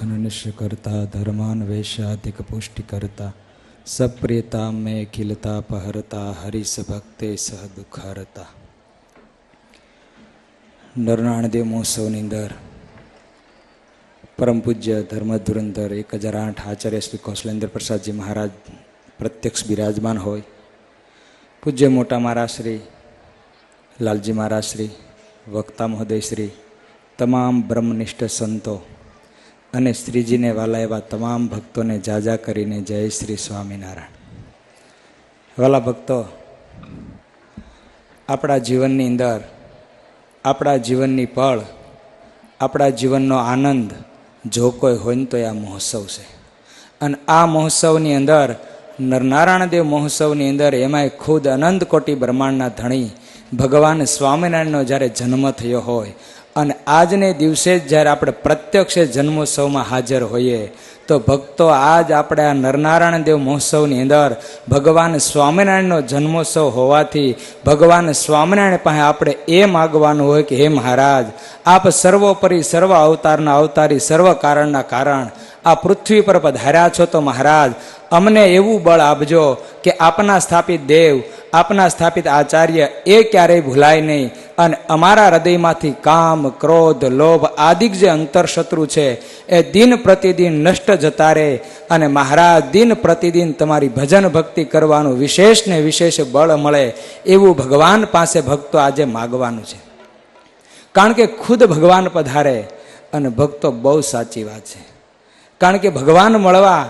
दुख निश्य करता धर्मान वेशाधिक पुष्टि करता सप्रियता में खिलता पहरता हरिस भक्ते सह दुख हरता। नरनाणदेव महोत्सवની અંદર પરમ પૂજ્ય ધર્મ ધુરંધર 1008 આચાર્ય શ્રી કૌશલેન્દ્ર પ્રસાદજી મહારાજ પ્રત્યક્ષ બિરાજમાન હોય, પૂજ્ય મોટા મહારાજ શ્રી લાલજી મહારાજ શ્રી, વક્તા મહોદય શ્રી, તમામ બ્રહ્મનિષ્ઠ સંતો અને શ્રીજીને વાલા એવા તમામ ભક્તોને જાજા કરીને જય શ્રી સ્વામિનારાયણ. વાલા ભક્તો, આપણા જીવનની અંદર આપણા જીવનની પળ, આપણા જીવનનો આનંદ જો કોઈ હોય ને તો આ મહોત્સવ છે. અને આ મહોત્સવની અંદર નરનારાયણદેવ મહોત્સવની અંદર એમાંય ખુદ અનંત કોટી બ્રહ્માંડના ધણી ભગવાન સ્વામિનારાયણનો જ્યારે જન્મ થયો હોય અને આજને દિવસે જ જ્યારે આપણે પ્રત્યક્ષ જન્મોત્સવમાં હાજર હોઈએ તો ભક્તો આજ આપણે આ નરનારાયણદેવ મહોત્સવની અંદર ભગવાન સ્વામિનારાયણનો જન્મોત્સવ હોવાથી ભગવાન સ્વામિનારાયણ પાસે આપણે એ માગવાનું હોય કે હે મહારાજ, આપ સર્વોપરી સર્વ અવતારના અવતારી સર્વ કારણના કારણ આ પૃથ્વી પર પધાર્યા છો તો મહારાજ અમને એવું બળ આપજો કે આપના સ્થાપિત દેવ, આપના સ્થાપિત આચાર્ય એ ક્યારેય ભૂલાય નહીં અને અમારા હૃદયમાંથી કામ, ક્રોધ, લોભ આદિક જે અંતર શત્રુ છે એ દિન પ્રતિદિન નષ્ટ જતા રહે અને મહારાજ દિન પ્રતિદિન તમારી ભજન ભક્તિ કરવાનું વિશેષ ને વિશેષ બળ મળે એવું ભગવાન પાસે ભક્તો આજે માગવાનું છે. કારણ કે ખુદ ભગવાન પધારે અને ભક્તો બહુ સાચી વાત છે. કારણ કે ભગવાન મળવા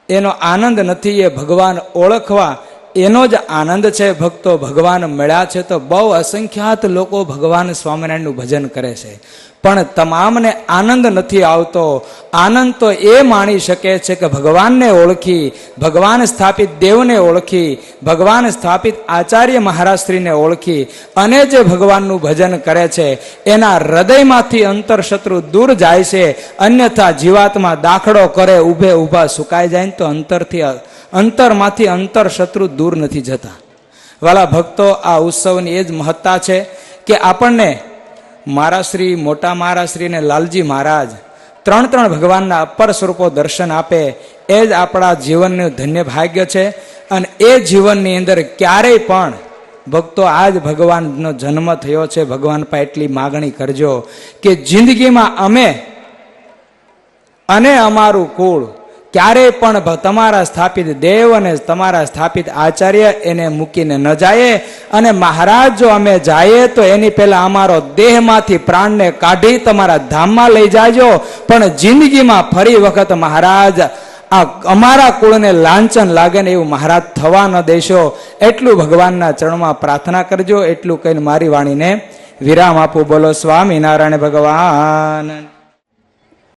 એનો આનંદ નથી, એ ભગવાન ઓળખવા એનો જ આનંદ છે. ભક્તો ભગવાન મળ્યા છે તો બહુ અસંખ્યાત લોકો ભગવાન સ્વામિનારાયણનું ભજન કરે છે, પણ તમામને આનંદ નથી આવતો. આનંદ તો એ માણી શકે છે કે ભગવાનને ઓળખી, ભગવાન સ્થાપિત દેવને ઓળખી, ભગવાન સ્થાપિત આચાર્ય મહારાજશ્રીને ઓળખી અને જે ભગવાનનું ભજન કરે છે એના હૃદયમાંથી અંતર શત્રુ દૂર જાય છે. અન્યથા જીવાત્મા દાખલો કરે, ઊભે ઊભા સુકાઈ જાય તો અંતરમાંથી અંતર શત્રુ દૂર નથી જતા. વાલા ભક્તો, આ ઉત્સવની એ જ મહત્તા છે કે આપણને મહારાજશ્રી, મોટા મહારાજશ્રી અને લાલજી મહારાજ ત્રણ ભગવાનના અપર સ્વરૂપો દર્શન આપે એ જ આપણા જીવનનું ધન્ય ભાગ્ય છે. અને એ જીવનની અંદર ક્યારેય પણ ભક્તો આજ ભગવાનનો જન્મ થયો છે, ભગવાન પાસે એટલી માગણી કરજો કે જિંદગીમાં અમે અને અમારું કુળ ક્યારેય પણ તમારા સ્થાપિત દેવ અને તમારા સ્થાપિત આચાર્ય એને મૂકીને ન જાય. અને મહારાજ જો અમે જઈએ તો એની પહેલા અમારો દેહમાંથી પ્રાણને કાઢી તમારા ધામમાં લઈ જાજો, પણ જિંદગીમાં ફરી વખત મહારાજ આ અમારા કુળને લાંછન લાગે ને એવું મહારાજ થવા ન દેશો. એટલું ભગવાનના ચરણમાં પ્રાર્થના કરજો. એટલું કહીને મારી વાણીને વિરામ આપું. બોલો સ્વામિનારાયણ ભગવાન.